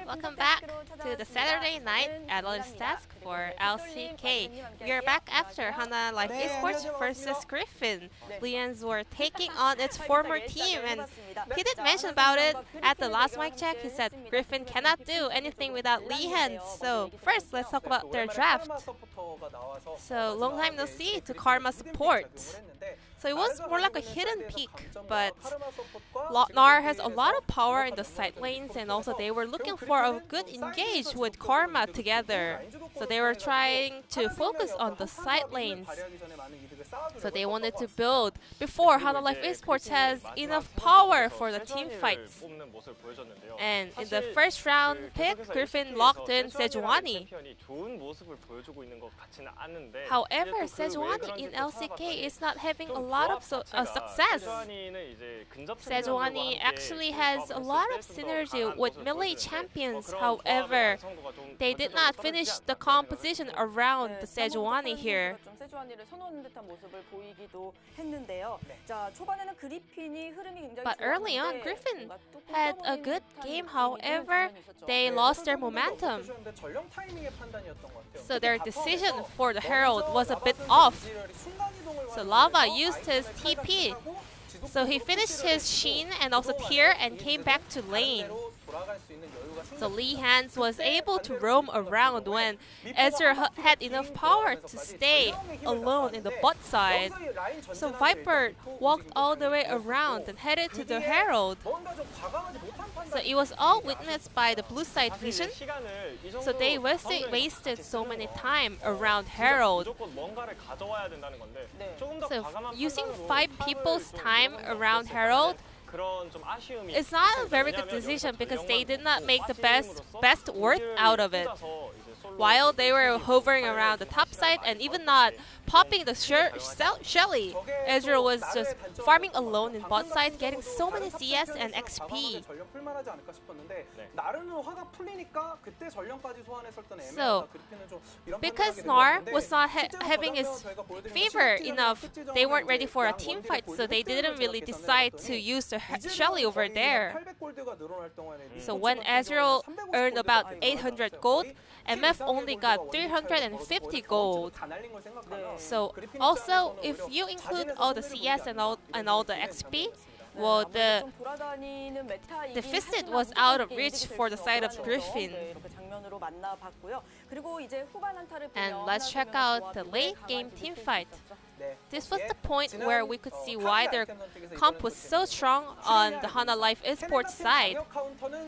Welcome back to the Saturday night analyst task for LCK. We are back after Hanwha Live Esports versus Griffin. Lions were taking on its former team, and he did mention about it at the last mic check. He said Griffin cannot do anything without Lians. So first, let's talk about their draft. So long time no see to Karma support. So it was more like a hidden peek, but NAR has a lot of power in the side lanes, and also they were looking for a good engage with Karma together. So they were trying to focus on the side lanes. So they wanted to build before Hanwha Live Esports has enough power for the team fights. And in the first round pick, Griffin locked in Sejuani. However, Sejuani in LCK is not having a lot of success. Sejuani actually has a lot of synergy with melee champions. However, they did not finish the composition around the Sejuani here. But early on, Griffin had a good game. However, they lost their momentum. So their decision for the Herald was a bit off. So Lava used his TP. So he finished his Sheen and also Tier and came back to lane. So Lee Hans was able to roam around when Ezreal had enough power to stay alone in the bot side. So Viper walked all the way around and headed to the Herald. So it was all witnessed by the blue side vision. So they wasted so many time around Herald. So using 5 people's time around Herald, it's not a very good decision because they did not make the best worth out of it. While they were hovering around the top side and even not popping the Shelly, Ezreal was just farming alone in bot side, getting so many CS and XP. So, because NAR was not having his favor enough, they weren't ready for a team fight, so they didn't really decide to use the Shelly over there. So when Ezreal earned about 800 gold, MF only got 350 gold. So also, if you include all the CS and all the XP, well, the deficit was out of reach for the side of Griffin. And let's check out the late game team fight. This was the point where we could see why their comp was so strong on the Hanwha Live Esports side.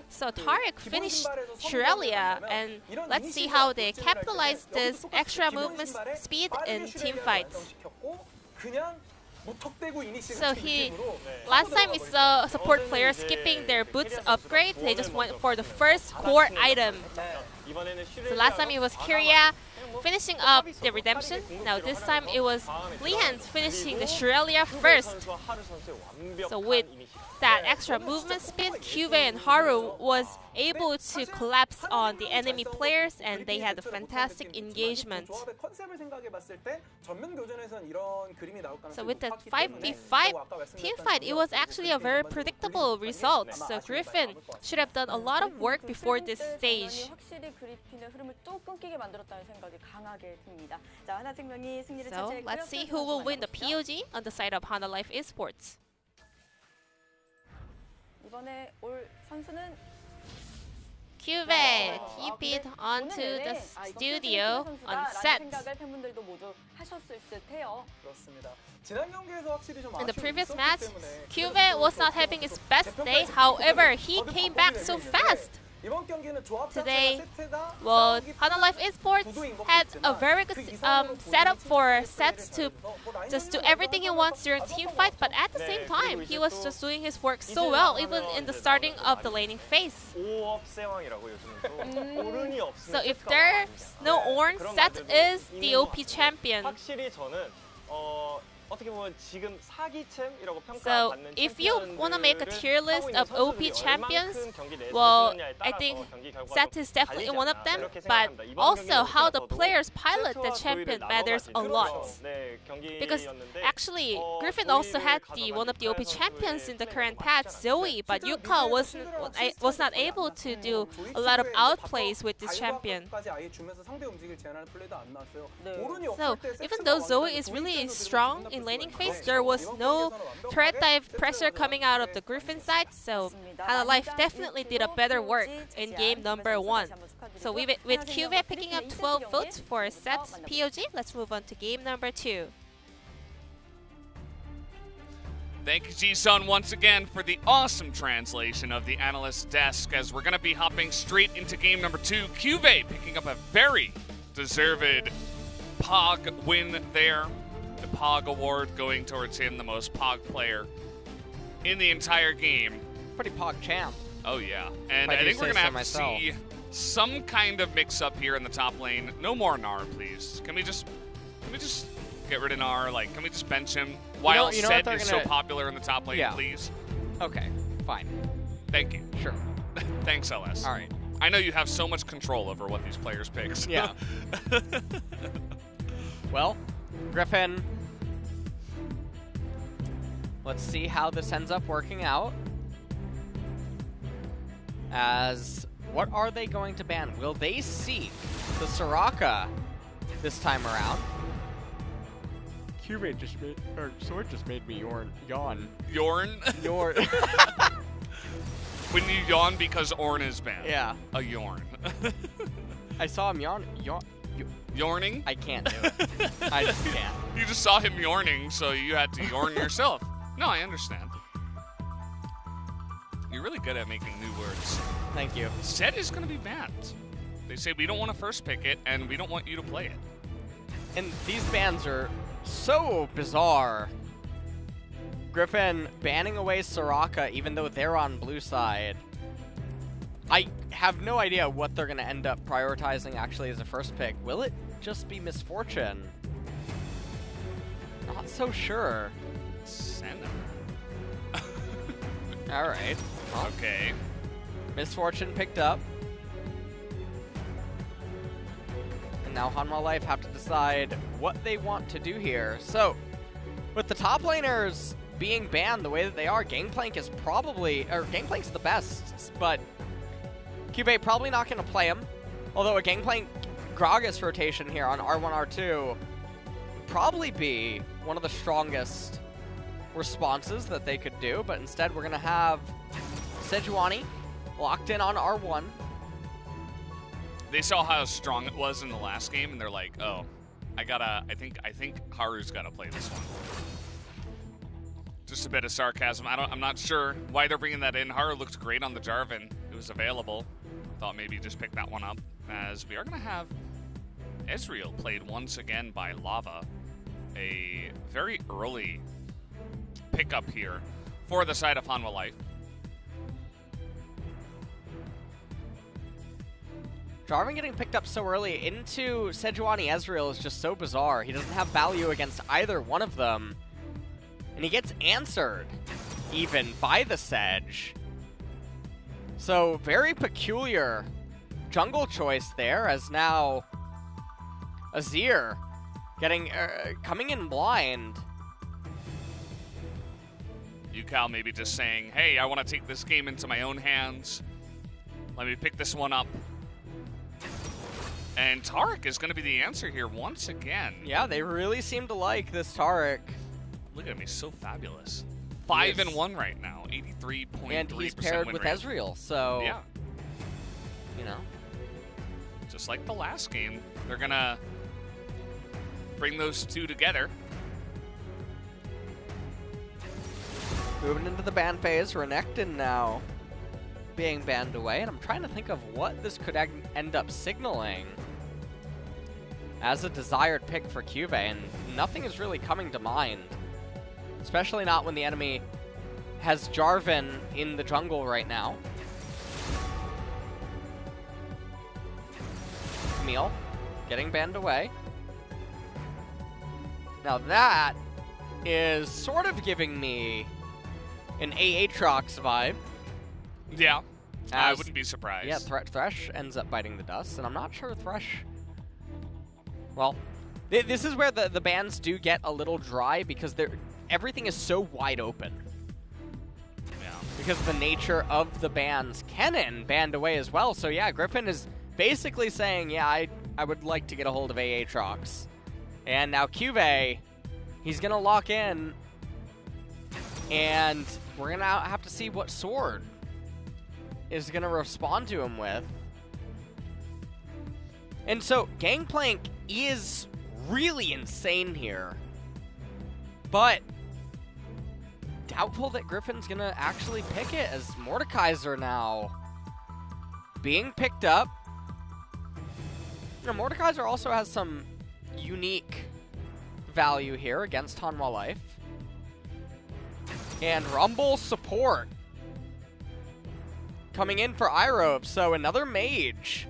So Taric finished Shirelia, and let's see how they capitalized this extra movement speed in team fights. So last time we saw support players skipping their boots upgrade. They just went for the first core item. So last time it was Kyria finishing up the redemption. Now this time it was Lihans finishing the Shirelia first. So with that extra movement speed, Cube and Haru was able to collapse on the enemy players, and they had a fantastic engagement. So with the 5v5 team fight, it was actually a very predictable result. So Griffin should have done a lot of work before this stage. So let's see who will win the POG on the side of Hanwha Live Esports. Cube TP'd onto the studio on set. In the previous match, Cube was not having his best day, however, he came back so fast. Today, well, Hanwha Live Esports had a very good setup for sets to just do everything he wants during team fight, but at the same time, he was just doing his work so well, even in the starting of the laning phase. So if there's no Ornn, Set is the OP champion. So if you want to make a tier list of OP champions, well, I think Seth is definitely one of them, but also how the players pilot the champion matters a lot. Because actually, Griffin also had one of the OP champions in the current patch, Zoe, but Yuka was not able to do a lot of outplays with this champion. So even though Zoe is really strong in laning phase, there was no turret dive pressure coming out of the Griffin side, so Hanwha Life definitely did a better work in game number 1. So with QV picking up 12 votes for Seth's POG, let's move on to game number 2. Thank you, Ji-sun, once again for the awesome translation of the analyst desk, as we're going to be hopping straight into game number 2. QV picking up a very deserved POG win there. The POG award going towards him, the most POG player in the entire game. Pretty POG champ. Oh, yeah. And I think we're going to have to see some kind of mix-up here in the top lane. No more Gnar, please. Can we just get rid of Gnar? Like, can we just bench him? While Sed is so popular in the top lane, please. Okay, fine. Thank you. Sure. Thanks, LS. All right. I know you have so much control over what these players pick. So. Yeah. Well, Griffin, let's see how this ends up working out. As, what are they going to ban? Will they seek the Soraka this time around? QV just made, or Sword just made me yawn. Yawn? Yawn. When you yawn because Ornn is banned. Yeah. A yawn. I saw him Yawning? I can't do it. I just can't. You just saw him yawning, so you had to yawn yourself. No, I understand. You're really good at making new words. Thank you. Sed is going to be banned. They say we don't want to first pick it, and we don't want you to play it. And these bans are so bizarre. Griffin banning away Soraka even though they're on blue side. I have no idea what they're going to end up prioritizing actually as a first pick. Will it just be Misfortune? Not so sure. Senna. Alright. Well, okay. Misfortune picked up. And now Hanwha Life have to decide what they want to do here. So, with the top laners being banned the way that they are, Gangplank is probably, or Gangplank's the best, but QV probably not going to play him. Although a Gangplank Gragas rotation here on R1, R2 would probably be one of the strongest responses that they could do, but instead we're going to have Sejuani locked in on R1. They saw how strong it was in the last game, and they're like, oh, I think Haru's gotta play this one. Just a bit of sarcasm. I'm not sure why they're bringing that in. Haru looked great on the Jarvan. It was available. Thought maybe just pick that one up, as we are gonna have Ezreal played once again by Lava. A very early pickup here for the side of Hanwha Life. Jarvan getting picked up so early into Sejuani Ezreal is just so bizarre. He doesn't have value against either one of them. And he gets answered, even, by the Sedge. So, very peculiar jungle choice there, as now Azir getting coming in blind. Yukal maybe just saying, hey, I want to take this game into my own hands. Let me pick this one up. And Taric is going to be the answer here once again. Yeah, they really seem to like this Taric. Look at him, he's so fabulous. 5-1 right now, 83.3% and he's paired with Ezreal, so yeah, you know, just like the last game, they're gonna bring those two together. Moving into the ban phase, Renekton now being banned away, and I'm trying to think of what this could end up signaling as a desired pick for QV, and nothing is really coming to mind. Especially not when the enemy has Jarvan in the jungle right now. Camille getting banned away. Now that is sort of giving me an Aatrox vibe. Yeah, I wouldn't be surprised. Yeah, Thresh ends up biting the dust, and I'm not sure Thresh... Well, this is where the bans do get a little dry because everything is so wide open. Yeah. Because of the nature of the bans. Kennen banned away as well, so yeah, Griffin is basically saying, yeah, I would like to get a hold of Aatrox. And now Cuvee, he's going to lock in, and we're going to have to see what sword is going to respond to him with. And so, Gangplank is really insane here, but doubtful that Griffin's going to actually pick it, as Mordekaiser now being picked up. You know, Mordekaiser also has some unique value here against Hanwha Life. And Rumble support coming in for Irove, so another mage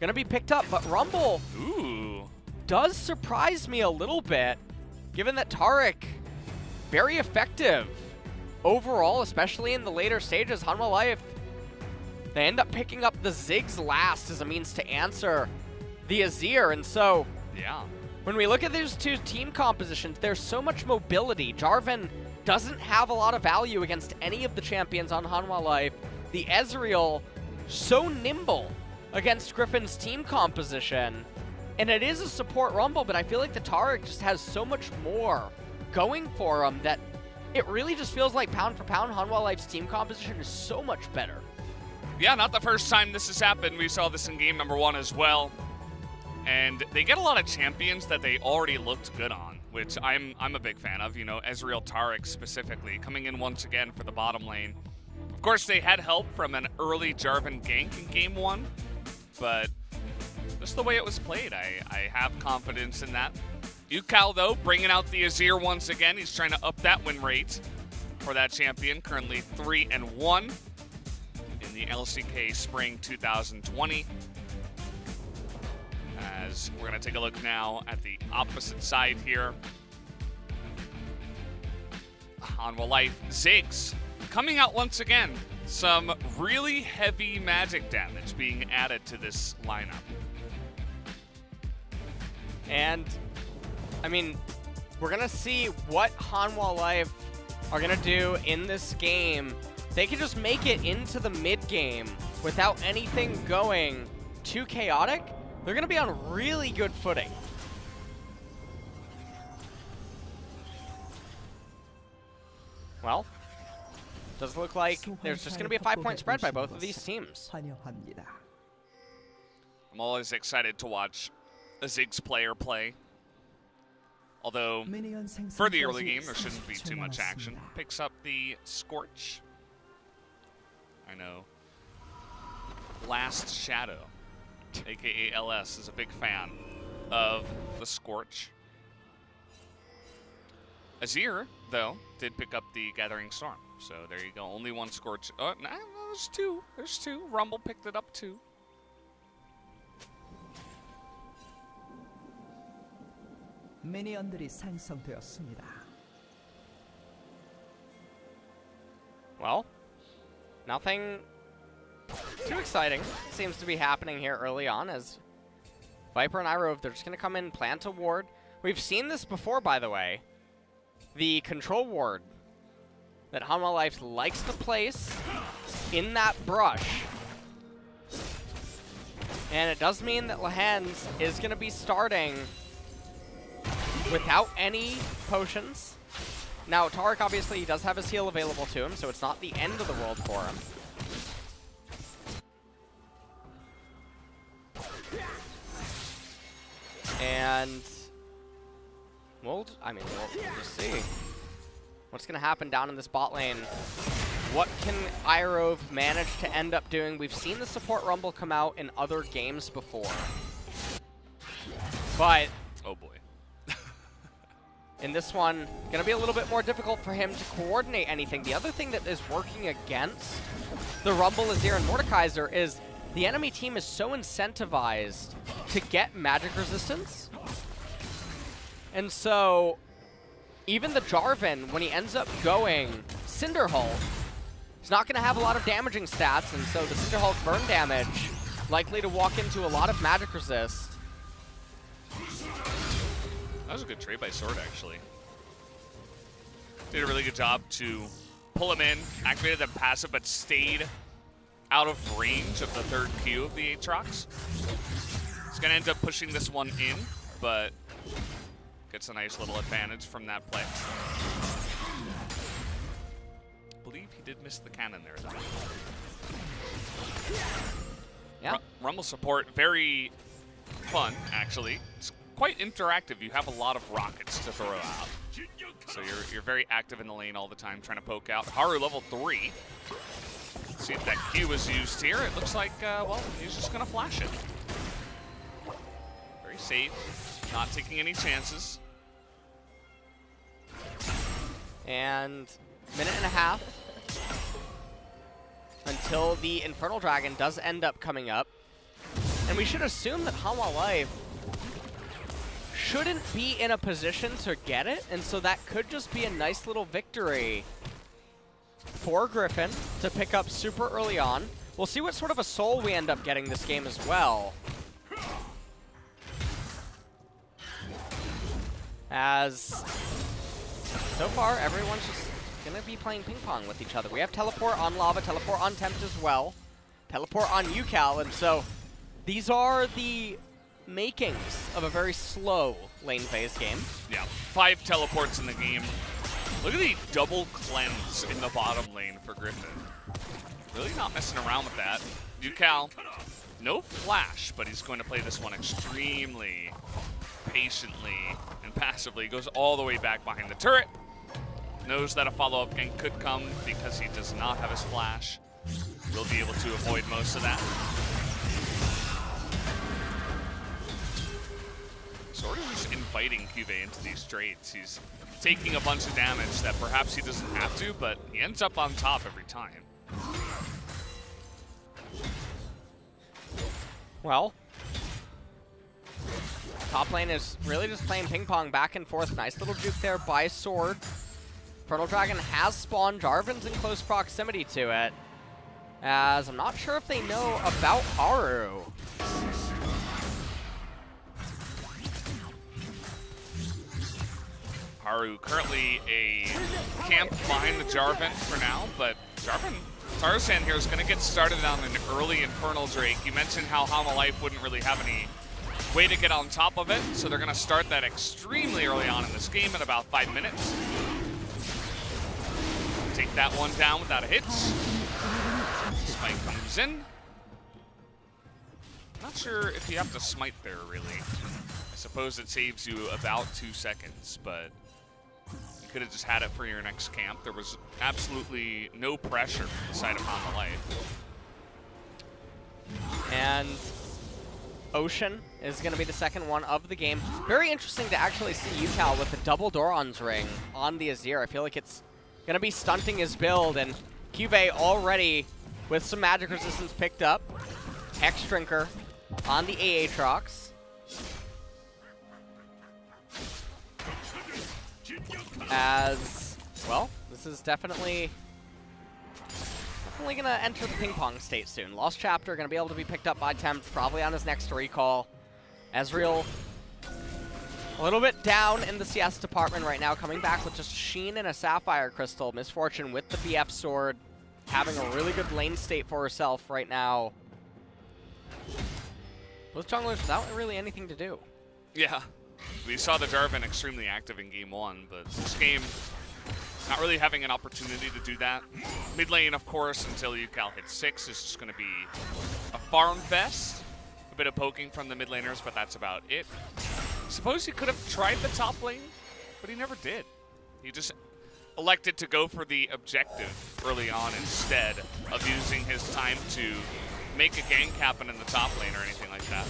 gonna be picked up, but Rumble does surprise me a little bit, given that Taric, very effective overall, especially in the later stages. Hanwha Life, they end up picking up the Ziggs last as a means to answer the Azir, and so yeah, when we look at these two team compositions, there's so much mobility. Jarvan doesn't have a lot of value against any of the champions on Hanwha Life. The Ezreal, so nimble against Griffin's team composition. And it is a support Rumble, but I feel like the Taric just has so much more going for him that it really just feels like pound for pound, Hanwha Life's team composition is so much better. Yeah, not the first time this has happened. We saw this in game number 1 as well. And they get a lot of champions that they already looked good on, which I'm a big fan of. You know, Ezreal Taric specifically, coming in once again for the bottom lane. Of course, they had help from an early Jarvan gank in game 1, but just the way it was played, I have confidence in that. Ukal, though, bringing out the Azir once again. He's trying to up that win rate for that champion, currently 3-1 in the LCK Spring 2020. As we're going to take a look now at the opposite side here. Hanwha Life, Ziggs coming out once again. Some really heavy magic damage being added to this lineup. And, I mean, we're going to see what Hanwha Life are going to do in this game. They can just make it into the mid game without anything going too chaotic. They're going to be on really good footing. Well, does look like there's just going to be a 5-point spread by both of these teams. I'm always excited to watch a Ziggs player play. Although, for the early game, there shouldn't be too much action. Picks up the Scorch. I know. Last Shadow, aka LS, is a big fan of the Scorch. Azir, though, did pick up the Gathering Storm. So there you go. Only one Scorch. Oh, no, there's two. There's two. Rumble picked it up too. Well, nothing too exciting seems to be happening here early on, as Viper and Irove, they're just going to come in, plant a ward. We've seen this before, by the way. The control ward that Hanwha Life likes to place in that brush. And it does mean that Lehans is going to be starting without any potions. Now, Taric, obviously, he does have his heal available to him, so it's not the end of the world for him. And we'll just see what's going to happen down in this bot lane. What can Irove manage to end up doing? We've seen the support Rumble come out in other games before. But oh boy. in this one, going to be a little bit more difficult for him to coordinate anything. The other thing that is working against the Rumble, Azir, and Mordekaiser is the enemy team is so incentivized to get magic resistance. And so, even the Jarvan, when he ends up going Cinderhulk, he's not going to have a lot of damaging stats, and so the Cinderhulk burn damage likely to walk into a lot of magic resist. That was a good trade by Sword, actually. Did a really good job to pull him in, activated that passive, but stayed out of range of the third Q of the Aatrox. He's going to end up pushing this one in, but gets a nice little advantage from that play. I believe he did miss the cannon there, though. Yeah. Rumble support, very fun, actually. It's quite interactive. You have a lot of rockets to throw out. So you're very active in the lane all the time, trying to poke out. Haru level 3. Let's see if that Q is used here. It looks like, well, he's just going to flash it. Very safe, not taking any chances. And minute and a half until the Infernal Dragon does end up coming up. And we should assume that Hanwha Life shouldn't be in a position to get it, and so that could just be a nice little victory for Griffin to pick up super early on. We'll see what sort of a soul we end up getting this game as well. As so far, everyone's just gonna be playing ping pong with each other. We have teleport on Lava, teleport on Tempt as well, teleport on UCal, and so these are the makings of a very slow lane phase game. Yeah, 5 teleports in the game. Look at the double cleanse in the bottom lane for Griffin. Really not messing around with that. UCal, no flash, but he's going to play this one extremely patiently and passively. Goes all the way back behind the turret. Knows that a follow-up gank could come because he does not have his flash. Will be able to avoid most of that. Sort of just inviting Cuvée into these trades. He's taking a bunch of damage that perhaps he doesn't have to, but he ends up on top every time. Well, top lane is really just playing ping pong back and forth. Nice little juke there by Sword. Infernal Dragon has spawned. Jarvan's in close proximity to it, as I'm not sure if they know about Haru. Haru currently a camp behind the Jarvan for now, but Jarvan, Tarzan here is going to get started on an early Infernal Drake. You mentioned how Hanwha Life wouldn't really have any way to get on top of it, so they're going to start that extremely early on in this game at about 5 minutes. Take that one down without a hit. Smite comes in. Not sure if you have to smite there, really. I suppose it saves you about 2 seconds, but you could have just had it for your next camp. There was absolutely no pressure from the side of Hanwha Life. And Ocean is going to be the second one of the game. Very interesting to actually see UCal with the double Doran's ring on the Azir. I feel like it's going to be stunting his build, and Cuvée already with some magic resistance picked up. Hex Drinker on the Aatrox. As, well, this is definitely going to enter the ping pong state soon. Lost Chapter going to be able to be picked up by Tempt, probably on his next recall. Ezreal, a little bit down in the CS department right now, coming back with just Sheen and a Sapphire Crystal. Misfortune with the BF Sword, having a really good lane state for herself right now. Both junglers without really anything to do. Yeah, we saw the Jarvan extremely active in game 1, but this game, not really having an opportunity to do that. Mid lane, of course, until UCal hits 6, is just going to be a farm fest. A bit of poking from the mid laners, but that's about it. Suppose he could have tried the top lane, but he never did. He just elected to go for the objective early on instead of using his time to make a gank happen in the top lane or anything like that.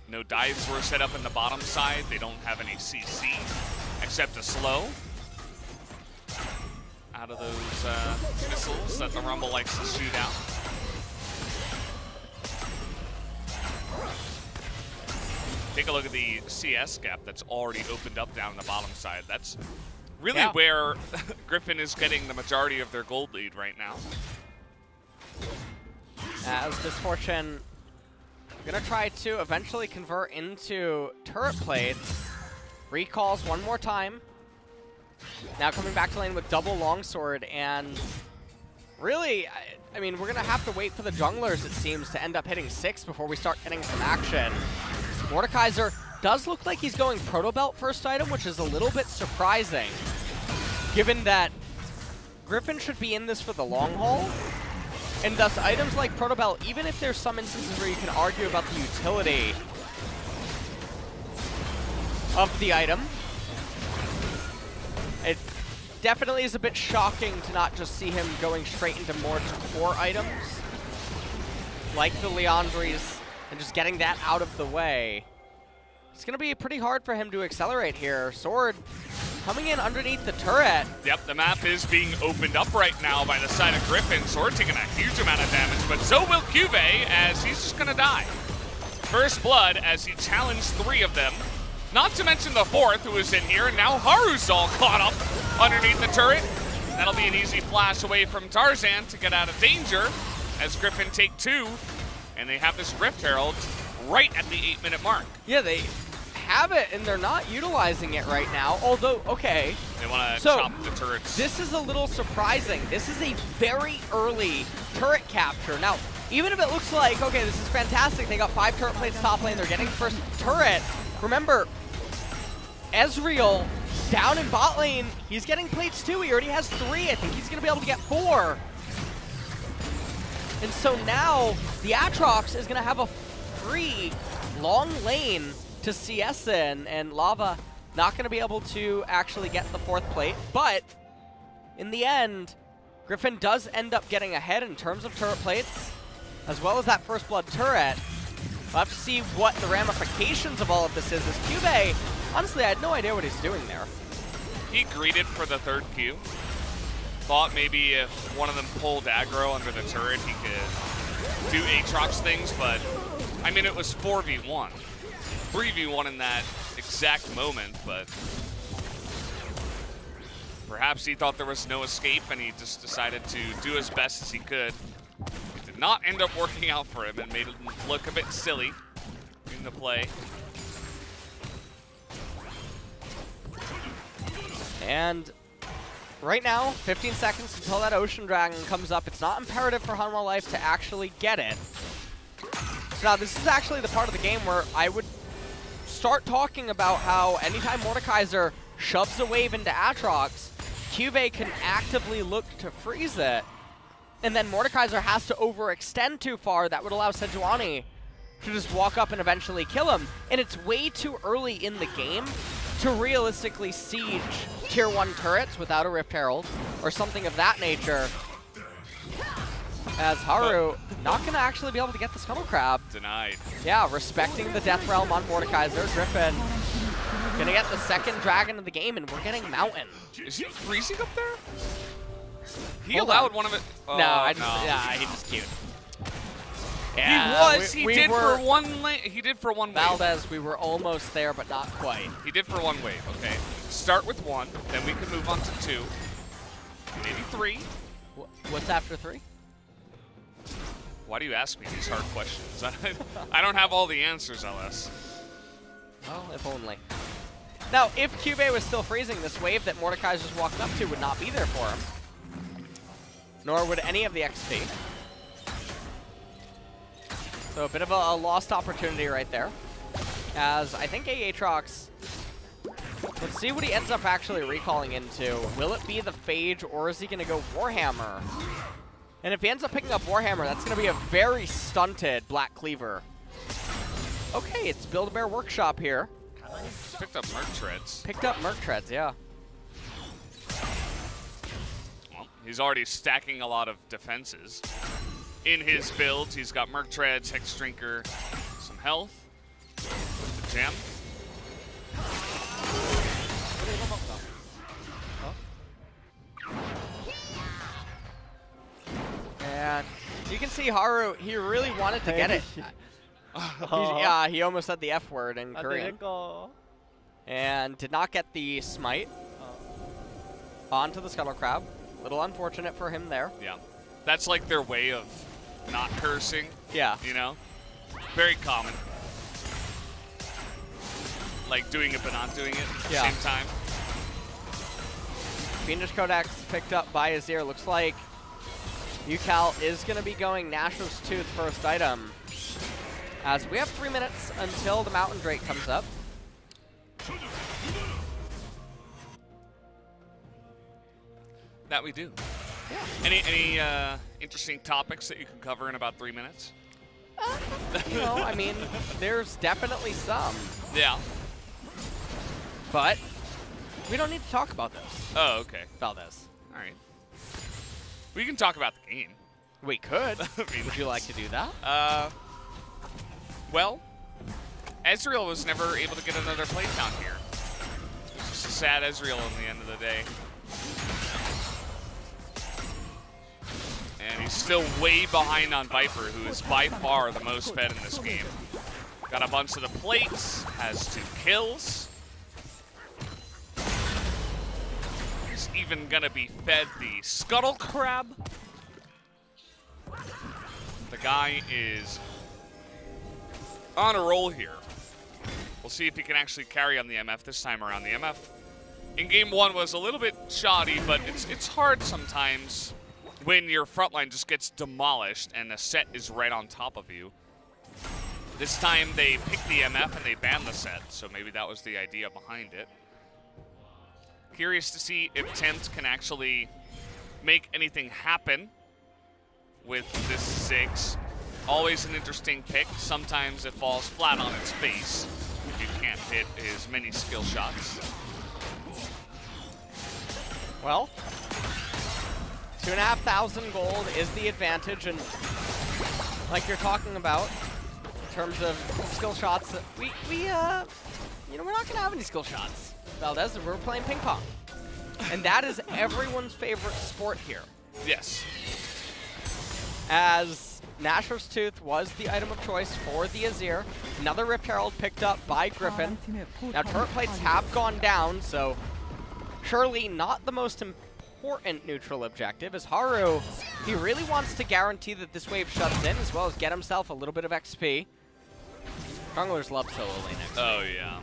No dives were set up in the bottom side. They don't have any CC except a slow out of those missiles that the Rumble likes to shoot out. take a look at the CS gap that's already opened up down the bottom side. That's really where Griffin is getting the majority of their gold lead right now. As Misfortune gonna try to eventually convert into turret plates. Recalls one more time. Now coming back to lane with double longsword, and really, I mean, we're gonna have to wait for the junglers, it seems, to end up hitting 6 before we start getting some action. Mordekaiser does look like he's going Proto Belt first item, which is a little bit surprising, given that Griffin should be in this for the long haul. And thus, items like Proto Belt, even if there's some instances where you can argue about the utility of the item, it definitely is a bit shocking to not just see him going straight into more core items, like the Leandries, and just getting that out of the way. It's going to be pretty hard for him to accelerate here. Sword coming in underneath the turret. Yep, the map is being opened up right now by the side of Griffin. Sword taking a huge amount of damage, but so will Cuvée, as he's just gonna die. First blood as he challenged 3 of them. Not to mention the 4th who is in here, and now Haru's all caught up underneath the turret. That'll be an easy flash away from Tarzan to get out of danger as Griffin take 2, and they have this Rift Herald right at the 8-minute mark. Yeah, they have it, and they're not utilizing it right now, although, okay. They want to chop the turrets. This is a little surprising. This is a very early turret capture. Now, even if it looks like, okay, this is fantastic, they got 5 turret plates top lane, they're getting first turret. Remember, Ezreal down in bot lane, he's getting plates too. He already has 3. I think he's going to be able to get 4. And so now, the Aatrox is going to have a free long lane to CS in, and Lava not going to be able to actually get the 4th plate, but in the end, Griffin does end up getting ahead in terms of turret plates, as well as that first blood turret. We'll have to see what the ramifications of all of this is, as Cuvée, honestly, I had no idea what he's doing there. He greeted for the 3rd Q. Thought maybe if one of them pulled aggro under the turret, he could do Aatrox things, but I mean, it was 4v1. 3v1 in that exact moment, but perhaps he thought there was no escape and he just decided to do as best as he could. It did not end up working out for him and made him look a bit silly in the play. And right now, 15 seconds until that Ocean Dragon comes up. It's not imperative for Hanwha Life to actually get it. So now this is actually the part of the game where I would start talking about how anytime Mordekaiser shoves a wave into Aatrox, Cuvée can actively look to freeze it. And then Mordekaiser has to overextend too far. That would allow Sejuani to just walk up and eventually kill him. And it's way too early in the game to realistically siege tier 1 turrets without a Rift Herald or something of that nature. As Haru not going to actually be able to get the Scuttle Crab. Denied. Yeah, respecting the Death Realm on Mordekaiser. Griffin going to get the 2nd dragon of the game, and we're getting Mountain. Is he freezing up there? He allowed one of it. Oh, no, yeah, he just cute. Yeah, he did for one wave. Valdez, we were almost there, but not quite. He did for 1 wave, okay. Start with 1, then we can move on to 2, maybe 3. What's after 3? Why do you ask me these hard questions? I don't have all the answers, LS. Well, if only. Now, if Cuvée was still freezing, this wave that Mordekaiser's walked up to would not be there for him. Nor would any of the XP. So a bit of a lost opportunity right there. As I think Aatrox, let's see what he ends up actually recalling into. Will it be the Phage, or is he going to go Warhammer? And if he ends up picking up Warhammer, that's going to be a very stunted Black Cleaver. Okay, it's Build-A-Bear Workshop here. Picked up Merc Treads. Picked up Merc Treads, yeah. Well, he's already stacking a lot of defenses. In his builds, he's got Merc Treads, Hex Drinker, some health, the gem. And you can see Haru, he really wanted to get it. Yeah, he almost said the F word in Korean. And did not get the smite onto the Scuttle Crab. Little unfortunate for him there. Yeah. That's like their way of not cursing. Yeah. You know? Very common. Like doing it but not doing it at the same time. Fiendish Codex picked up by Azir. Looks like UCal is going to be going Nashor's Tooth first item. As we have 3 minutes until the Mountain Drake comes up. That we do. Yeah. Any interesting topics that you can cover in about 3 minutes? You know, I mean, there's definitely some. Yeah. But we don't need to talk about this. Oh, okay. About this. All right. We can talk about the game. We could. I mean, would you like to do that? Well, Ezreal was never able to get another playtime here. It's just a sad Ezreal in the end of the day. And he's still way behind on Viper, who is by far the most fed in this game. Got a bunch of the plates, has 2 kills. He's even gonna be fed the Scuttle Crab. The guy is on a roll here. We'll see if he can actually carry on the MF this time around. The MF in game 1 was a little bit shoddy, but it's hard sometimes when your front line just gets demolished and the set is right on top of you. This time they picked the MF and they banned the set, so maybe that was the idea behind it. Curious to see if Tempt can actually make anything happen with this 6. Always an interesting pick. Sometimes it falls flat on its face if you can't hit his many skill shots. Well, 2,500 gold is the advantage, and like you're talking about, in terms of skill shots, you know, we're not gonna have any skill shots, Valdez. We're playing ping pong, and that is everyone's favorite sport here. Yes. As Nashor's Tooth was the item of choice for the Azir. Another Rift Herald picked up by Griffin. Now turret plates have gone down, so surely not the most important neutral objective, as Haru, he really wants to guarantee that this wave shuts in, as well as get himself a little bit of XP. Junglers love solo lane XP. Oh, yeah.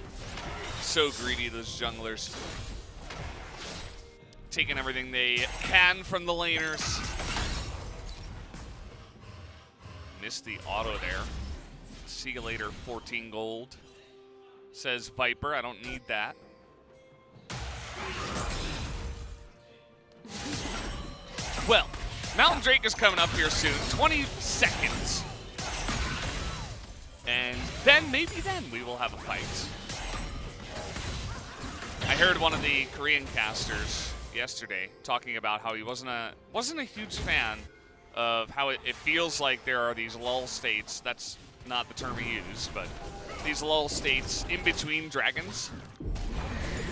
So greedy, those junglers. Taking everything they can from the laners. Missed the auto there. See you later, 14 gold. Says Viper, I don't need that. Well, Mountain Drake is coming up here soon. 20 seconds. And then, maybe then, we will have a fight. I heard one of the Korean casters yesterday talking about how he wasn't a huge fan of how it feels like there are these lull states. That's not the term he used, but these lull states in between dragons.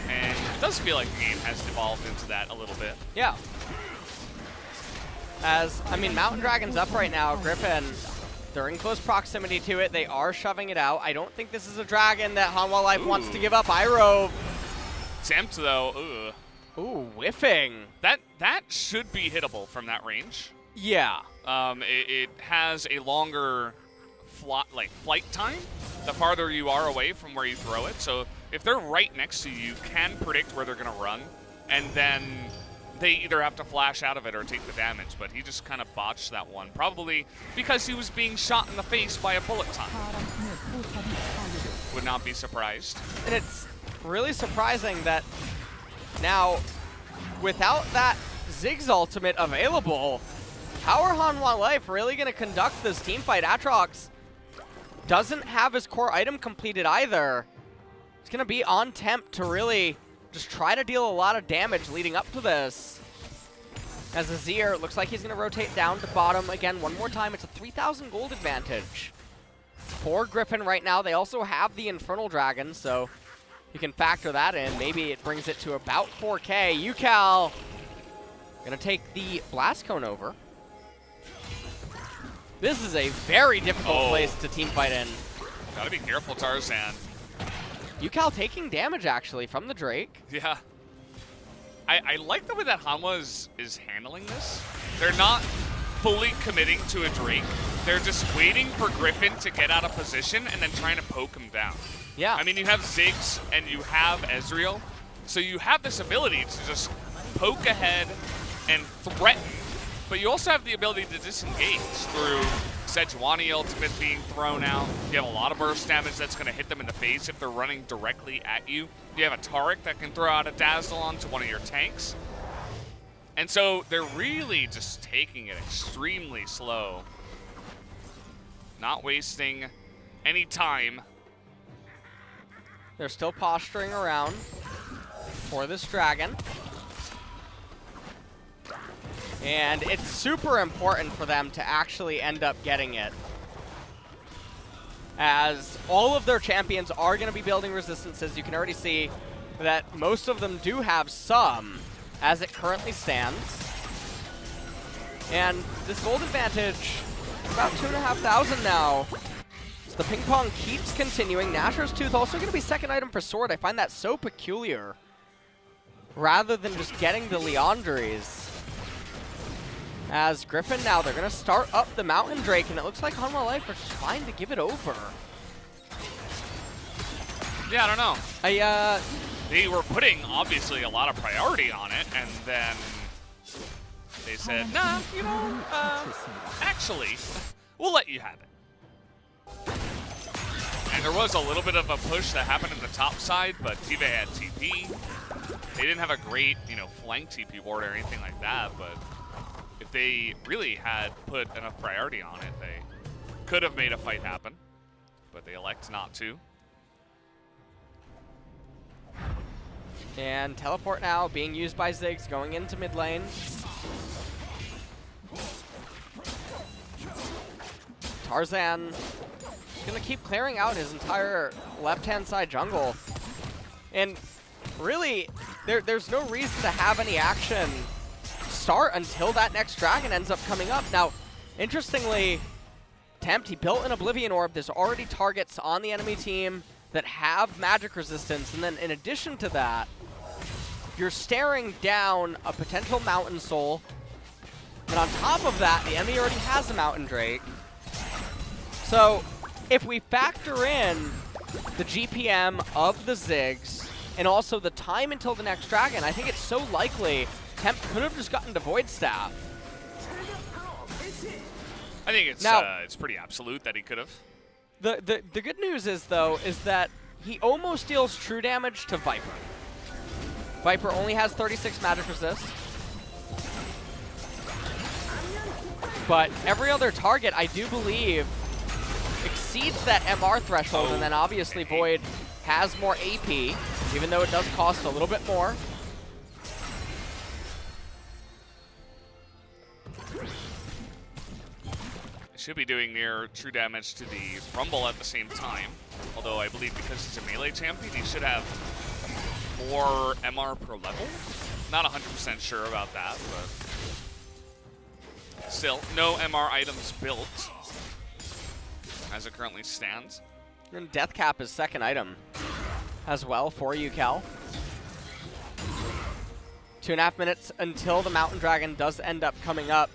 And it does feel like the game has evolved into that a little bit. Yeah. As, I mean, Mountain Dragon's up right now. Griffin, they're in close proximity to it. They are shoving it out. I don't think this is a dragon that Hanwha Life wants to give up. Iroh. Tempt, though. Ugh. Ooh, whiffing. That should be hittable from that range. Yeah. It has a longer flight time the farther you are away from where you throw it. So if they're right next to you, you can predict where they're going to run. And then they either have to flash out of it or take the damage. But he just kind of botched that one. Probably because he was being shot in the face by a bullet time. Would not be surprised. And it's really surprising that now, without that Ziggs ultimate available, how are Hanwha Life really going to conduct this team fight? Atrox doesn't have his core item completed either. It's going to be on Tempt to really just try to deal a lot of damage leading up to this. As Azir, looks like he's going to rotate down to bottom again one more time. It's a 3,000 gold advantage for Griffin right now. They also have the Infernal Dragon, so you can factor that in. Maybe it brings it to about 4K. UCal going to take the Blast Cone over. This is a very difficult place to team fight in. Gotta be careful, Tarzan. UCal taking damage, actually, from the Drake. Yeah. I like the way that Hanwha is handling this. They're not fully committing to a Drake. They're just waiting for Griffin to get out of position and then trying to poke him down. Yeah. I mean, you have Ziggs and you have Ezreal, so you have this ability to just poke ahead and threaten, but you also have the ability to disengage through Sejuani ultimate being thrown out. You have a lot of burst damage that's going to hit them in the face if they're running directly at you. You have a Taric that can throw out a Dazzle onto one of your tanks. And so they're really just taking it extremely slow. Not wasting any time. They're still posturing around for this dragon. And it's super important for them to actually end up getting it, as all of their champions are going to be building resistances. You can already see that most of them do have some, as it currently stands. And this gold advantage is about 2,500 now. So the ping pong keeps continuing. Nashor's Tooth also going to be second item for Sword. I find that so peculiar, rather than just getting the Leandries. As Griffin now, they're going to start up the Mountain Drake, and it looks like Hanwha Life are just trying to give it over. Yeah, I don't know. They were putting, obviously, a lot of priority on it, and then they said, nah, you know, actually, we'll let you have it. And there was a little bit of a push that happened in the top side, but Tive had TP. They didn't have a great, you know, flank TP ward or anything like that, but if they really had put enough priority on it, they could have made a fight happen, but they elect not to. And teleport now being used by Ziggs going into mid lane. Tarzan gonna keep clearing out his entire left-hand side jungle. And really, there's no reason to have any action start until that next dragon ends up coming up. Now, interestingly, Tempt, he built an Oblivion Orb. There's already targets on the enemy team that have magic resistance, and then in addition to that, you're staring down a potential Mountain Soul, and on top of that, the enemy already has a Mountain Drake. So, if we factor in the GPM of the Ziggs, and also the time until the next dragon, I think it's so likely Tempt could have just gotten to Void Staff. I think it's pretty absolute that he could have. The good news is, though, is that he almost deals true damage to Viper. Viper only has 36 magic resist. But every other target, I do believe, exceeds that MR threshold, and then obviously Void has more AP, even though it does cost a little bit more. Should be doing near true damage to the Rumble at the same time. Although I believe because he's a melee champion, he should have more MR per level. Not 100% sure about that, but still, no MR items built as it currently stands. And Death Cap is second item as well for UCal. 2.5 minutes until the Mountain Dragon does end up coming up.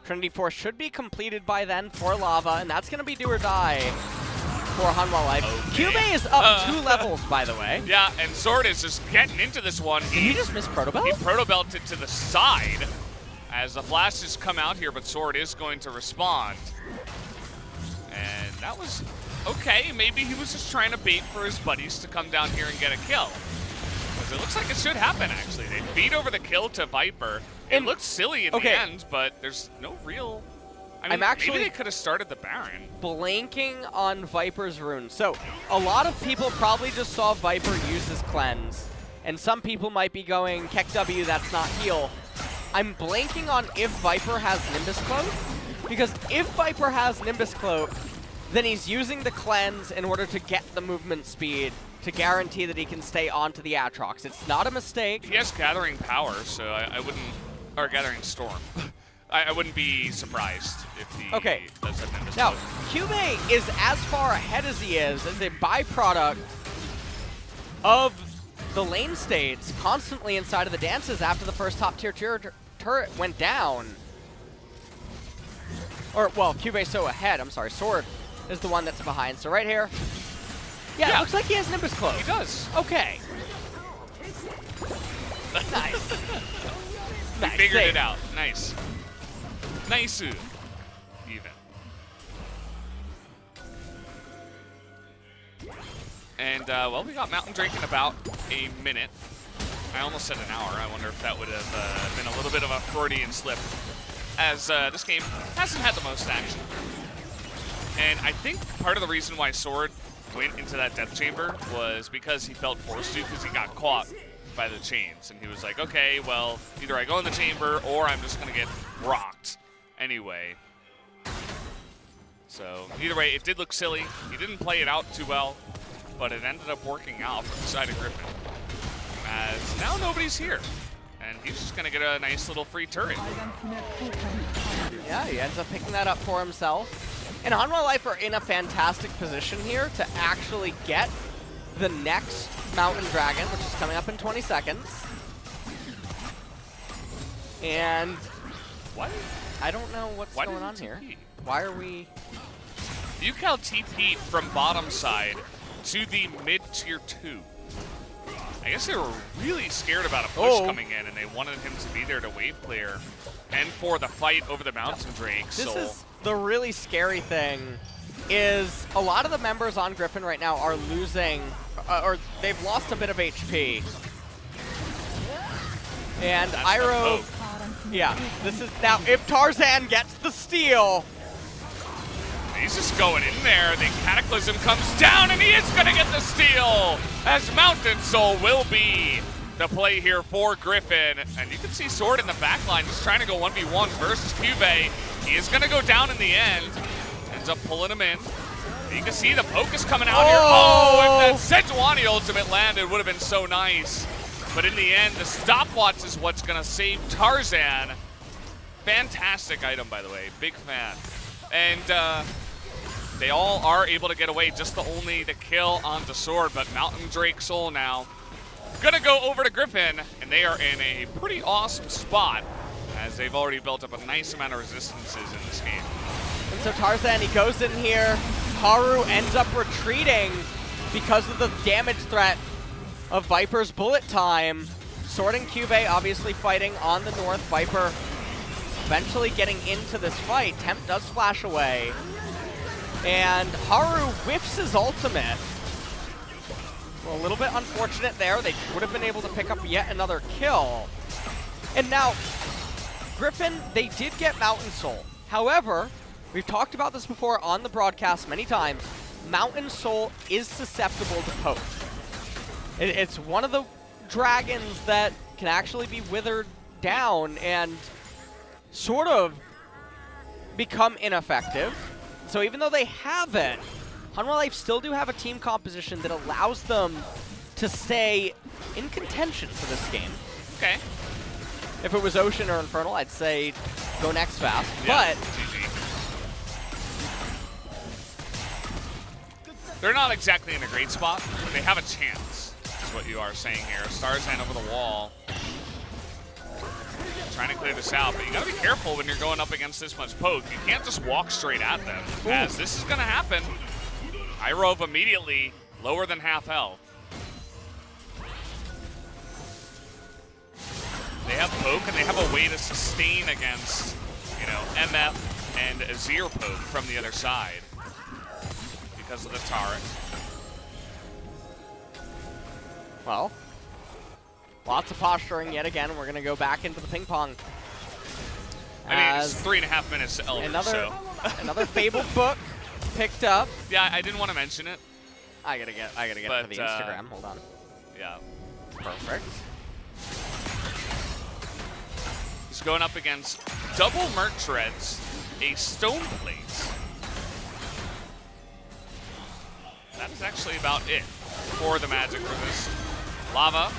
Trinity Force should be completed by then for Lava, and that's going to be do or die for Hanwha Life. Okay. Cube is up 2 levels, by the way. Yeah, and Sword is just getting into this one. Did he just miss Protobelt? He Protobelted to the side as the flashes come out here, but Sword is going to respond. And that was okay. Maybe he was just trying to bait for his buddies to come down here and get a kill. Because it looks like it should happen, actually. They beat over the kill to Viper. It looked silly in the end, but there's no real... I mean, maybe they could have started the Baron. Blanking on Viper's rune. So, a lot of people probably just saw Viper use his cleanse. And some people might be going, Keck W, that's not heal. I'm blanking on if Viper has Nimbus Cloak. Because if Viper has Nimbus Cloak, then he's using the cleanse in order to get the movement speed to guarantee that he can stay onto the Aatrox. It's not a mistake. He has Gathering Power, so I wouldn't... Or Gathering Storm. I wouldn't be surprised if he does that in this Now, mode. Cube is as far ahead as he is as a byproduct of the lane states constantly inside of the dances after the first top-tier turret went down. Or, well, Cube's so ahead. I'm sorry, Sword is the one that's behind. So right here. Yeah, it looks like he has Nimbus Close. He does. Okay. Nice. He figured it out. Nice. Nice. Even. And, well, we got Mountain Drake in about a minute. I almost said an hour. I wonder if that would have been a little bit of a Freudian slip, as this game hasn't had the most action. And I think part of the reason why Sword went into that death chamber was because he felt forced to, because he got caught by the chains. And he was like, okay, well, either I go in the chamber or I'm just going to get rocked anyway. So either way, it did look silly. He didn't play it out too well, but it ended up working out for the side of Griffin, as now nobody's here. And he's just going to get a nice little free turret. Yeah, he ends up picking that up for himself. And Hanwha Life are in a fantastic position here to actually get the next Mountain Dragon, which is coming up in 20 seconds. And what? I don't know what's going on here. Why are we... UCal TP'd from bottom side to the mid-tier 2. I guess they were really scared about a push coming in, and they wanted him to be there to wave clear and for the fight over the Mountain Drake. This is the really scary thing, is a lot of the members on Griffin right now are losing, or they've lost a bit of HP. And Iroh, yeah, this is now, if Tarzan gets the steal. He's just going in there. The Cataclysm comes down, and he is going to get the steal, as Mountain Soul will be the play here for Griffin. And you can see Sword in the backline just trying to go 1v1 versus Cube. He is going to go down in the end. Ends up pulling him in. You can see the poke is coming out here. Oh, if that Sejuani ultimate landed, would have been so nice. But in the end, the stopwatch is what's going to save Tarzan. Fantastic item, by the way. Big fan. And they all are able to get away, just the kill onto Sword, but Mountain Drake Soul now gonna go over to Griffin, and they are in a pretty awesome spot, as they've already built up a nice amount of resistances in this game. And so Tarzan, he goes in here, Haru ends up retreating because of the damage threat of Viper's bullet time. Sword and Cube obviously fighting on the north, Viper eventually getting into this fight. Temp does flash away. And Haru whiffs his ultimate. Well, a little bit unfortunate there. They would have been able to pick up yet another kill. And now, Griffin, they did get Mountain Soul. However, we've talked about this before on the broadcast many times. Mountain Soul is susceptible to poke. It's one of the dragons that can actually be withered down and sort of become ineffective. So even though they have it, Hanwha Life still do have a team composition that allows them to stay in contention for this game. Okay. If it was Ocean or Infernal, I'd say go next fast. Yeah. But they're not exactly in a great spot, but they have a chance, is what you are saying here. Starzan over the wall. Trying to clear this out, but you gotta be careful when you're going up against this much poke. You can't just walk straight at them, as this is gonna happen. Iroh immediately lower than half health. They have poke, and they have a way to sustain against, you know, MF and Azir poke from the other side because of the turret. well, lots of posturing yet again. We're gonna go back into the ping pong. I mean, it's 3.5 minutes to Elder, so. Another Fabled book picked up. Yeah, I didn't want to mention it. I gotta get it for the Instagram. Hold on. Yeah. Perfect. He's going up against double Merc Treads, a Stone Plate. That is actually about it for the Magic for this. Lava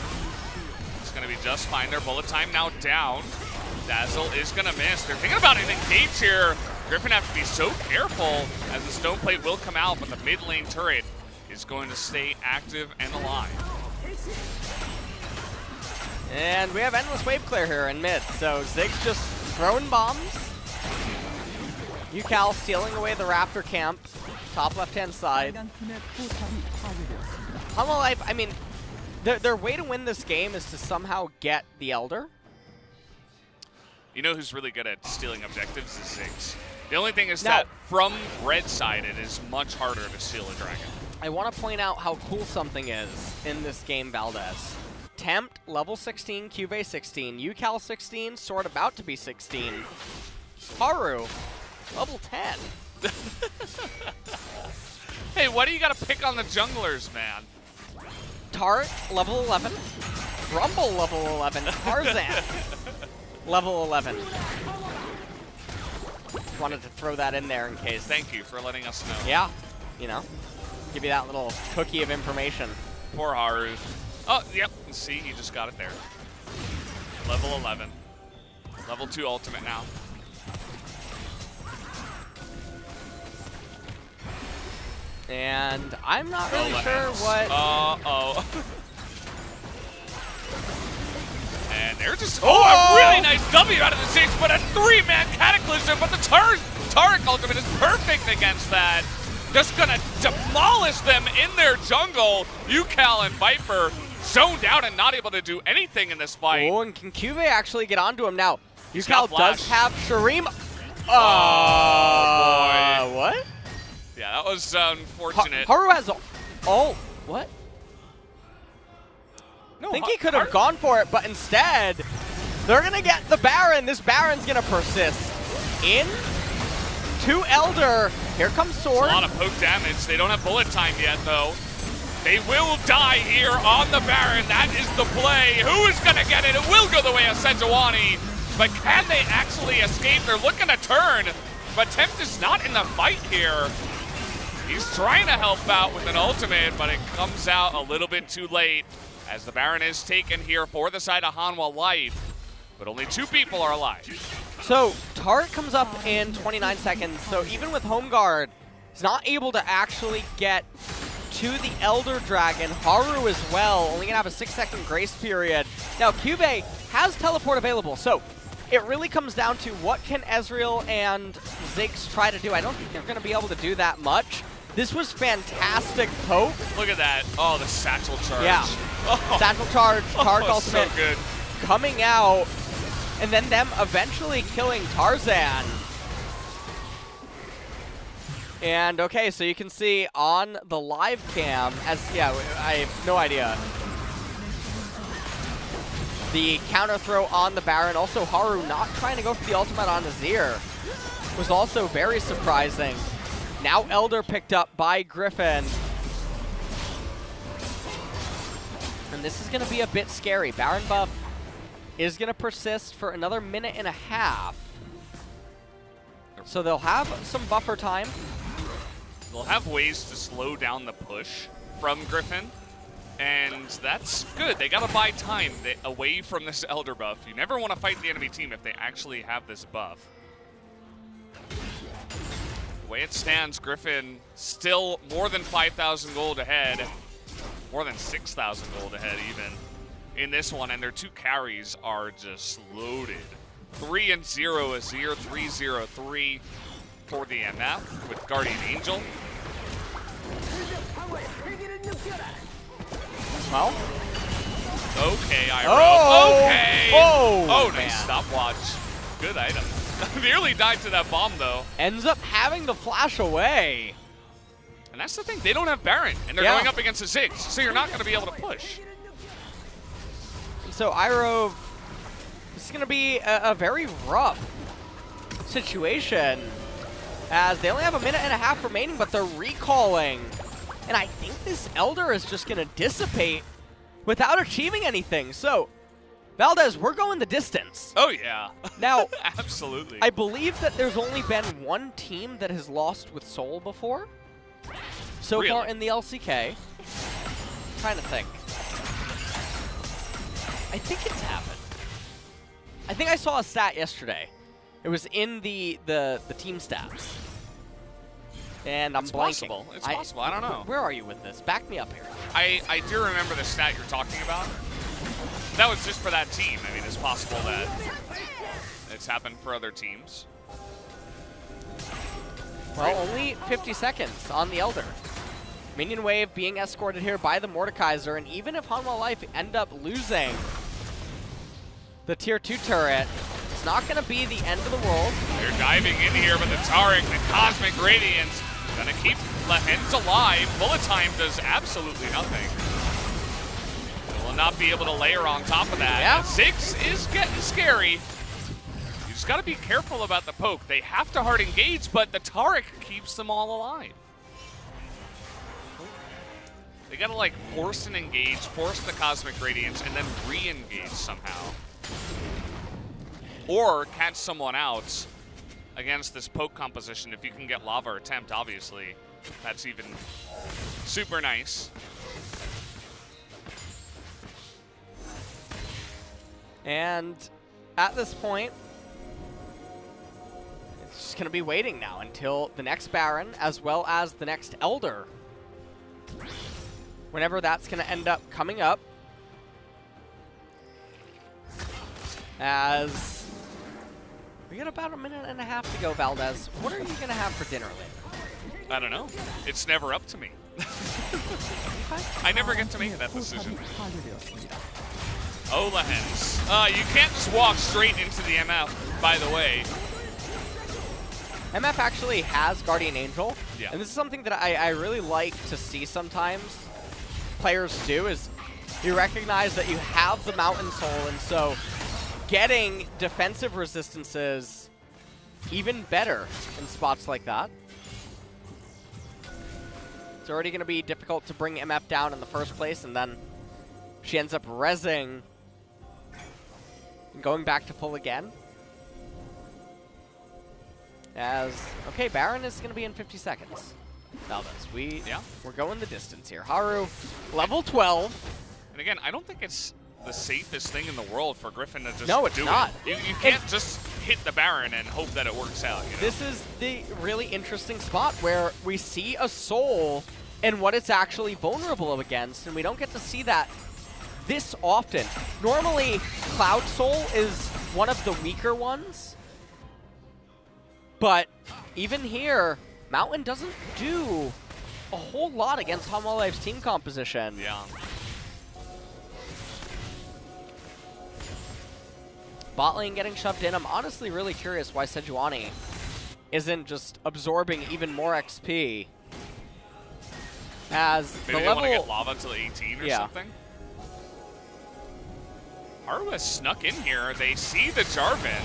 is going to be just fine. Their bullet time now down. Dazzle is going to miss. They're thinking about an engage here. Griffin have to be so careful as the stone plate will come out, but the mid lane turret is going to stay active and alive. And we have endless wave clear here in mid, so Ziggs just throwing bombs. UCal stealing away the Raptor camp, top left-hand side. Hanwha Life, I mean, their way to win this game is to somehow get the Elder. You know who's really good at stealing objectives is Ziggs. The only thing is that from red side, it is much harder to steal a dragon. I want to point out how cool something is in this game, Valdez. Tempt, level 16, QV 16, UCal 16, Sword about to be 16. Haru, level 10. Hey, why do you got to pick on the junglers, man? Tart, level 11. Rumble, level 11. Tarzan, level 11. Wanted to throw that in there in case. Thank you for letting us know. Yeah, you know, give you that little cookie of information. Poor Haru. Oh, yep, see, he just got it there. Level 11. Level 2 ultimate now. And I'm not really sure what... Uh-oh. And they're just... Oh, a really nice W out of the Ziggs, but a 3-man Cataclysm, but the Taric ultimate is perfect against that. Just gonna demolish them in their jungle. UCal and Viper zoned out and not able to do anything in this fight. Oh, and can QV actually get onto him now? UCal does have Shreem. Oh, boy. What? Yeah, that was unfortunate. Haru has... Oh, what? No, I think he could have gone for it, but instead, they're going to get the Baron. This Baron's going to persist. In to Elder. Here comes Sword. A lot of poke damage. They don't have bullet time yet, though. They will die here on the Baron. That is the play. Who is going to get it? It will go the way of Sejuani. But can they actually escape? They're looking to turn. But Tempt is not in the fight here. He's trying to help out with an ultimate, but it comes out a little bit too late as the Baron is taken here for the side of Hanwha Life. But only 2 people are alive. So Tart comes up in 29 seconds. So even with Home Guard, he's not able to actually get to the Elder Dragon. Haru as well, only gonna have a 6-second grace period. Now QV has teleport available, so it really comes down to what can Ezreal and Ziggs try to do. I don't think they're gonna be able to do that much. This was fantastic poke. Look at that. Oh, the satchel charge. Yeah. Oh. Satchel charge, Tark ultimate so good. coming out, and then them eventually killing Tarzan. And okay, so you can see on the live cam, I have no idea. The counter throw on the Baron, also Haru not trying to go for the ultimate on Azir, was also very surprising. Now Elder picked up by Griffin. And this is going to be a bit scary. Baron buff is going to persist for another 1.5 minutes. So they'll have some buffer time. They'll have ways to slow down the push from Griffin. And that's good. They got to buy time away from this Elder buff. You never want to fight the enemy team if they actually have this buff. The way it stands, Griffin still more than 5,000 gold ahead. More than 6,000 gold ahead even in this one. And their 2 carries are just loaded. 3-0 Azir, 3-0-3 for the MF with Guardian Angel. Well. Okay, Iroh. Oh! Okay! Oh, nice stopwatch. Good item. Nearly died to that bomb, though. Ends up having the flash away. And that's the thing. They don't have Baron, and they're going up against a Ziggs, so you're not going to be able to push. And so Iroh, this is going to be a very rough situation, as they only have 1.5 minutes remaining, but they're recalling. And I think this Elder is just going to dissipate without achieving anything. So, Valdez, we're going the distance. Oh, yeah. Now, absolutely. I believe that there's only been 1 team that has lost with Soul before. So far in the LCK. Trying to think. I think it's happened. I think I saw a stat yesterday. It was in the team stats. And I'm blanking. Possible. It's possible. I don't know. Where are you with this? Back me up here. I do remember the stat you're talking about. That was just for that team. I mean, it's possible that it's happened for other teams. Well, only 50 seconds on the Elder. Minion wave being escorted here by the Mordekaiser, and even if Hanwha Life end up losing the tier 2 turret, it's not going to be the end of the world. They're diving in here, but the Taric, the Cosmic Radiance, going to keep Lehens alive. Bullet time does absolutely nothing. They will not be able to layer on top of that. Yeah. Ziggs is getting scary. You just got to be careful about the poke. They have to hard engage, but the Taric keeps them all alive. They got to like force an engage, force the Cosmic Radiance, and then re-engage somehow. Or catch someone out against this poke composition. If you can get Lava or Tempt, obviously, that's even super nice. And at this point, it's just going to be waiting now until the next Baron, as well as the next Elder. Whenever that's going to end up coming up. As we got about a minute and a half to go, Valdez. What are you going to have for dinner later? I don't know. It's never up to me. I never get to make that decision. Oh, Lehens. You can't just walk straight into the MF, by the way. MF actually has Guardian Angel. Yeah. And this is something that I really like to see sometimes players do, is you recognize that you have the Mountain Soul, and so getting defensive resistances even better in spots like that. It's already going to be difficult to bring MF down in the first place, and then she ends up rezzing and going back to full again. Okay, Baron is going to be in 50 seconds. Valdez, we're going the distance here. Haru, level 12. And again, I don't think it's the safest thing in the world for Griffin to just no, it's do not. it. You can't just hit the Baron and hope that it works out. You know? This is the really interesting spot where we see a soul and what it's actually vulnerable against, and we don't get to see that this often. Normally, Cloud Soul is one of the weaker ones, but even here, Mountain doesn't do a whole lot against Hanwha Life's team composition. Yeah. Bot lane getting shoved in. I'm honestly really curious why Sejuani isn't just absorbing even more XP. As maybe the they level, want to get Lava to 18 or something. Haru has snuck in here. They see the Jarvan,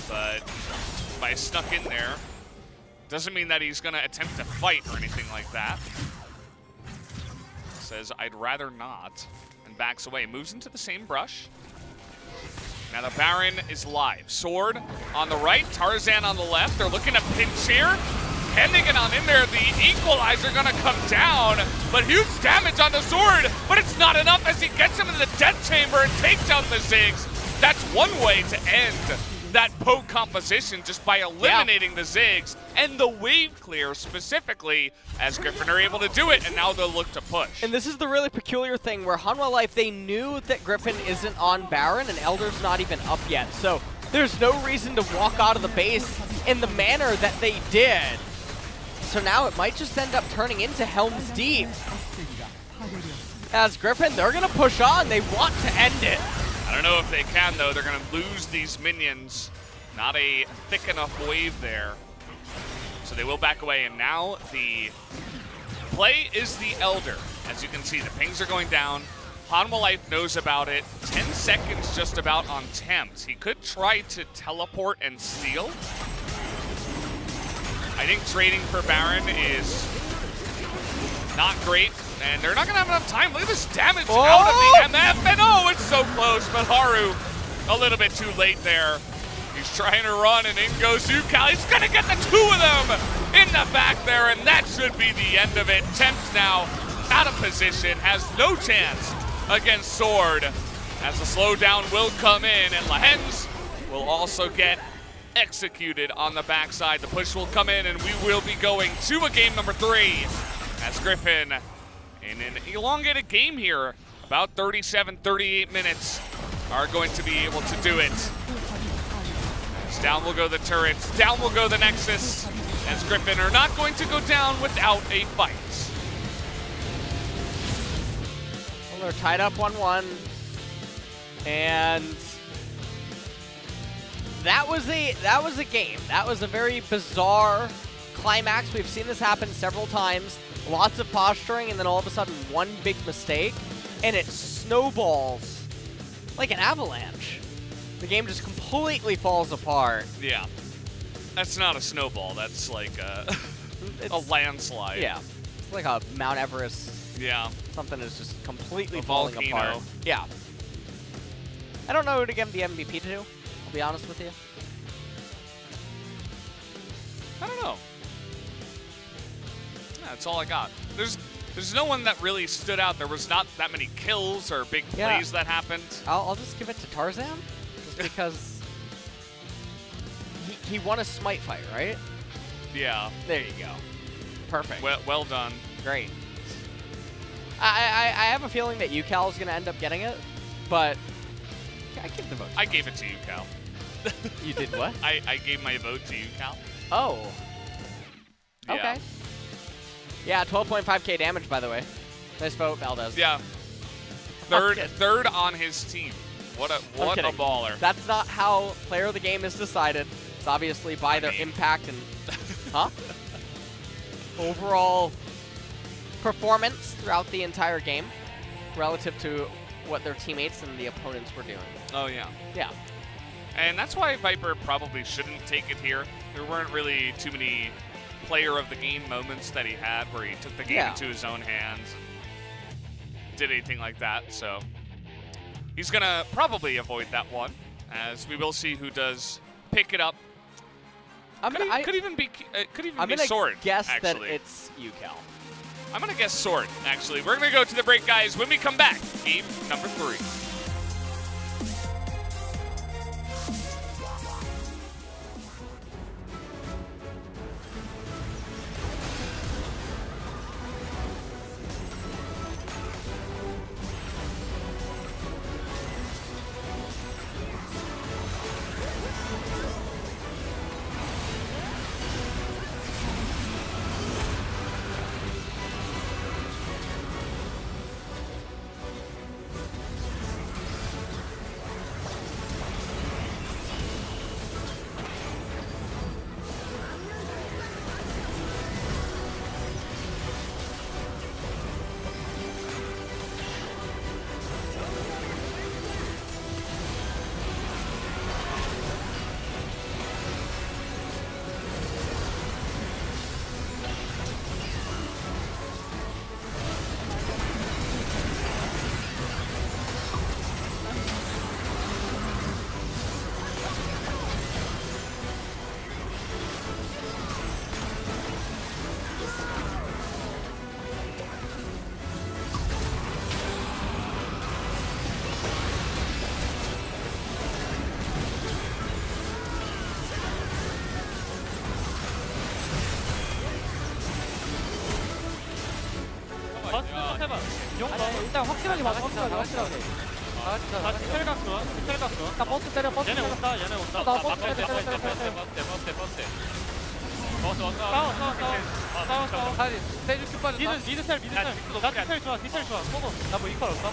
but by snuck in there, doesn't mean that he's going to attempt to fight or anything like that. Says, I'd rather not, and backs away. Moves into the same brush. Now the Baron is live. Sword on the right, Tarzan on the left. They're looking to pinch here. Can they get on in there? The Equalizer going to come down, but huge damage on the Sword, but it's not enough as he gets him in the Death Chamber and takes out the Ziggs. That's one way to end that poke composition, just by eliminating the Ziggs and the wave clear specifically, as Griffin are able to do it, and now they'll look to push. And this is the really peculiar thing where Hanwha Life, they knew that Griffin isn't on Baron and Elder's not even up yet, so there's no reason to walk out of the base in the manner that they did. So now it might just end up turning into Helm's Deep. As Griffin, they're going to push on. They want to end it. I don't know if they can, though. They're going to lose these minions. Not a thick enough wave there. So they will back away, and now the play is the Elder. As you can see, the pings are going down. Hanwha Life knows about it. 10 seconds just about on Tempt. He could try to teleport and steal. I think trading for Baron is not great, and they're not going to have enough time. Look at this damage out of the MF, and oh, it's so close, but Haru a little bit too late there. He's trying to run, and in goes Yukal. He's going to get the two of them in the back there, and that should be the end of it. Tempt now out of position, has no chance against Sword, as the slowdown will come in, and Lahens will also get executed on the backside. The push will come in, and we will be going to a game number 3 as Griffin, in an elongated game here, about 37, 38 minutes, are going to be able to do it. As down will go the turrets, down will go the Nexus, as Griffin are not going to go down without a fight. Well, they're tied up 1-1, and that was a game. That was a very bizarre climax. We've seen this happen several times. Lots of posturing, and then all of a sudden one big mistake, and it snowballs like an avalanche. The game just completely falls apart. Yeah. That's not a snowball. That's like a landslide. Yeah. It's like a Mount Everest. Yeah. Something is just completely a falling volcano. apart. Yeah. I don't know who to give the MVP to, I'll be honest with you. I don't know. Yeah, that's all I got. There's no one that really stood out. There was not that many kills or big plays that happened. I'll just give it to Tarzan, just because he won a smite fight, right? Yeah. There you go. Perfect. Well done. Great. I have a feeling that UCal is going to end up getting it, but I give the vote. I gave it to UCal. You did what? I gave my vote to UCal. Oh. Yeah. Okay. Yeah, 12.5k damage, by the way. Nice vote, Valdez. Yeah. Third on his team. What a baller. That's not how player of the game is decided. It's obviously by their impact and overall performance throughout the entire game relative to what their teammates and the opponents were doing. Oh, yeah. Yeah. And that's why Viper probably shouldn't take it here. There weren't really too many player of the game moments that he had where he took the game into his own hands and did anything like that. So he's going to probably avoid that one, as we will see who does pick it up. Could even be Sword, I'm gonna guess actually. that it's UCal. I'm going to guess Sword, actually. We're going to go to the break, guys. When we come back, game number 3. 일단 확실하게 막아, 확실하게. 다 디테일 각도. 나 버스 때려. 얘네 온다. 나 버스 때려. 싸워. 다시 스테이지 큐 빠졌다. 미드 셀. 나 디테일 좋아. 고고. 나 뭐 이퀄 없어?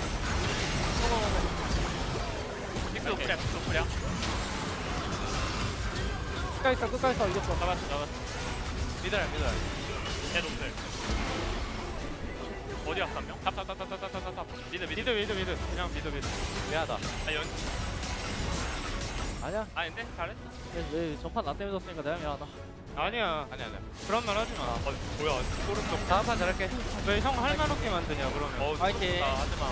고고. 닉스 오프랴. 끝까지 서 이겼어. 잡았어. 미드랄. 쟤 놈들. 어디 갔어 한 명? 탑. 미드. 그냥 미드. 미안하다. 아니야. 아닌데? 잘했어. 왜 전판 나 때문에 졌으니까 내가 미안하다. 아니야. 그런 말 하지 마. 뭐야? 소름 돋고. 다음 판 잘할게. 왜 형 할 말 없게 만드냐 그러면. 파이팅. 하지 마.